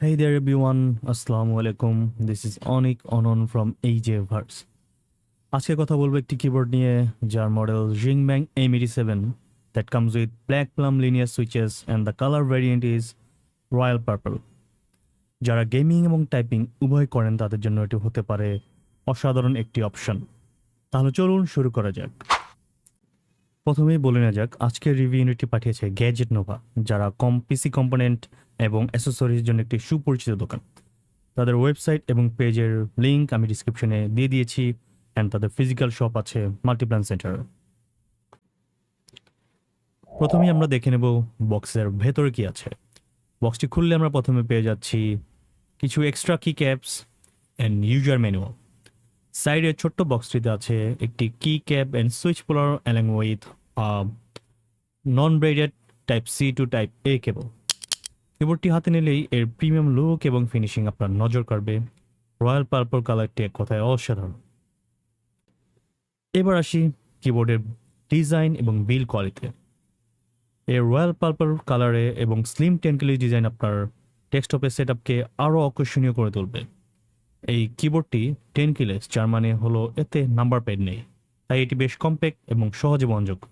Hey there everyone, Assalamu alaikum. This is Onik Onon from AJ Verse. আজকে কথা বলবো একটি কিবোর্ড নিয়ে যার model Xinmeng M87 that comes with Black Plum linear switches and the color variant is Royal Purple. যারা gaming এবং typing উভয় করেন তাদের জন্য এটি হতে পারে অসাধারণ একটি অপশন। তাহলে চলুন শুরু করা যাক। প্রথমেই বলে নেওয়া যাক আজকের রিভিউ ইউনিটটি পাঠিয়েছে গ্যাজেট নোভা, যারা পিসি কম্পোনেন্ট এবং অ্যাসেসরিজের জন্য একটি সুপরিচিত দোকান। তাদের ওয়েবসাইট এবং পেজের লিঙ্ক আমি ডিসক্রিপশনে দিয়ে দিয়েছি অ্যান্ড তাদের ফিজিক্যাল শপ আছে মাল্টিপ্ল্যান সেন্টার। প্রথমেই আমরা দেখে নেব বক্সের ভেতরে কি আছে। বক্সটি খুললে আমরা প্রথমে পেয়ে যাচ্ছি কিছু এক্সট্রা কি ক্যাপস অ্যান্ড ইউজার ম্যানুয়াল। সাইডের ছোট্ট বক্সটিতে আছে একটি key cap and switch puller along with non braided type C to type A cable. কিবোর্ডটি হাতে নিলেই এর প্রিমিয়াম লুক এবং ফিনিশিং আপনার নজর কাড়বে। রয়্যাল পার্পল কালারটি এক কথায় অসাধারণ। এবার আসি কিবোর্ডের ডিজাইন এবং বিল কোয়ালিটি। এর রয়্যাল পার্পল কালারে এবং স্লিম 10 কিলো ডিজাইন আপনার ডেস্কটপের সেটআপকে আরও আকর্ষণীয় করে তুলবে। এই কিবোর্ডটি 10 কিলোস, যার মানে হলো এতে নাম্বার প্যাড নেই, তাই এটি বেশ কম্প্যাক্ট এবং সহজে বহনযোগ্য।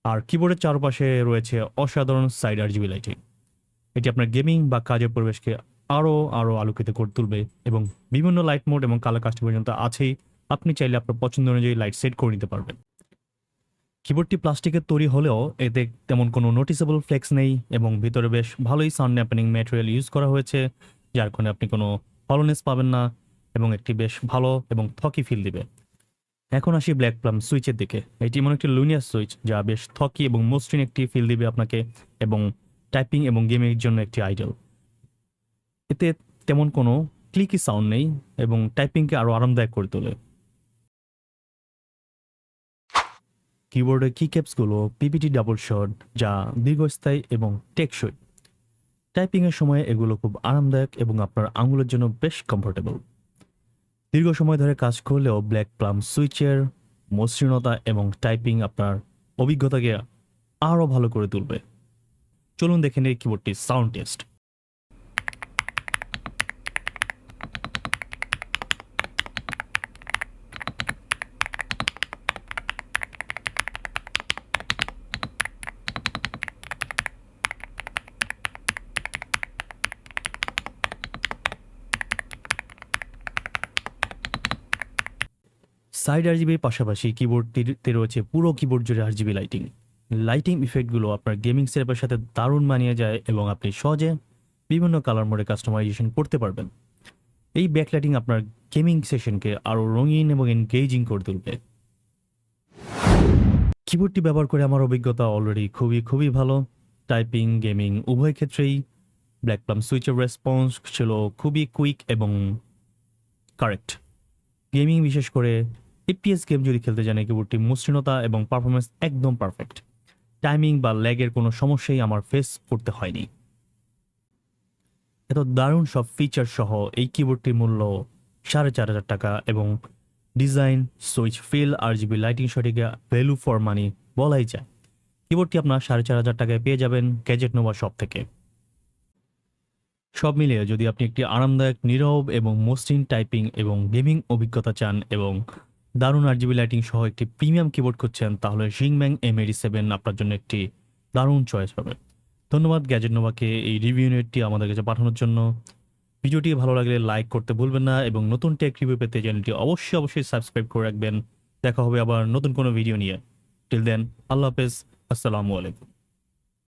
আর কিবোর্ডের চারপাশে রয়েছে অসাধারণ সাইড RGB লাইটিং। এটি আপনার গেমিং বা কাজের পরিবেশকে আরও আলোকিত করে তুলবে এবং বিভিন্ন লাইট মোড এবং কালার কাস্টম পর্যন্ত আছেই। আপনি চাইলে আপনার পছন্দ অনুযায়ী লাইট সেট করে নিতে পারবেন। কিবোর্ডটি প্লাস্টিকের তৈরি হলেও এতে তেমন কোনো নোটিসেবল ফ্লেক্স নেই এবং ভিতরে বেশ ভালোই সাউন্ড ড্যাম্পেনিং ম্যাটেরিয়াল ইউজ করা হয়েছে, যার কারণে আপনি কোনো হলোনেস পাবেন না এবং একটি বেশ ভালো এবং থকি ফিল দিবে। এখন আসি ব্ল্যাক প্লাম সুইচের দিকে। এটি এমন একটি লুনিয়ার সুইচ যা বেশ থকি এবং মসৃণ একটি ফিল দিবে আপনাকে এবং টাইপিং এবং গেমের জন্য একটি আইডল। এতে তেমন কোনো ক্লিকি সাউন্ড নেই এবং টাইপিংকে আরও আরামদায়ক করে তোলে। কিবোর্ডের কিক্যাপসগুলো পিপিটি ডাবল শট, যা দীর্ঘস্থায়ী এবং টেকসই। টাইপিংয়ের সময় এগুলো খুব আরামদায়ক এবং আপনার আঙুলের জন্য বেশ কমফোর্টেবল। দীর্ঘ সময় ধরে কাজ করলেও ব্ল্যাক প্লাম সুইচের মসৃণতা এবং টাইপিং আপনার অভিজ্ঞতাকে আরও ভালো করে তুলবে। চলুন দেখে নিই কিবোর্ডটির সাউন্ড টেস্ট। সাইড RGBর পাশাপাশি কিবোর্ডটিতে রয়েছে পুরো কিবোর্ড জুড়ে RGB লাইটিং ইফেক্টগুলো আপনার গেমিং সেটআপের সাথে দারুণ মানিয়ে যায় এবং আপনি সহজে বিভিন্ন কালার মোডে কাস্টমাইজেশন করতে পারবেন। এই ব্যাকলাইটিং আপনার গেমিং সেশনকে আরও রঙিন এবং এনগেজিং করে তুলবে। কিবোর্ডটি ব্যবহার করে আমার অভিজ্ঞতা অলরেডি খুবই ভালো। টাইপিং গেমিং উভয় ক্ষেত্রেই ব্ল্যাক প্লাম সুইচের রেসপন্স ছিল খুবই কুইক এবং কারেক্ট। গেমিং বিশেষ করে FPS গেম যদি খেলতে জানে, কিবোর্ডটি মসৃণতা এবং পারফরমেন্স একদম পারফেক্ট। টাইমিং বা ল্যাগের কোনো সমস্যাই আমার ফেস করতে হয়নি। এত দারুণ সব ফিচার সহ এই কিবোর্ডটির মূল্য 4,500 টাকা এবং design, switch feel, RGB lighting সঠিক ভ্যালু ফর মানি বলাই যায়। কিবোর্ডটি আপনার 4,500 টাকায় পেয়ে যাবেন গ্যাজেট নোভা শপ থেকে। সব মিলিয়ে যদি আপনি একটি আরামদায়ক, নীরব এবং মসৃণ টাইপিং এবং গেমিং অভিজ্ঞতা চান এবং দারুণ RGB লাইটিং সহ একটি প্রিমিয়াম কিবোর্ড খুঁজছেন, তাহলে Xinmeng M87 আপনার জন্য একটি দারুণ চয়েস পাবে। ধন্যবাদ গ্যাজেট নোভাকে এই রিভিউ ইউনিটটি আমাদের কাছে পাঠানোর জন্য। ভিডিওটি ভালো লাগলে লাইক করতে ভুলবেন না এবং নতুন টেক রিভিউ পেতে চ্যানেলটি অবশ্যই সাবস্ক্রাইব করে রাখবেন। দেখা হবে আবার নতুন কোনো ভিডিও নিয়ে। টিল দেন, আল্লাহ হাফেজ, আসসালামু আলাইকুম।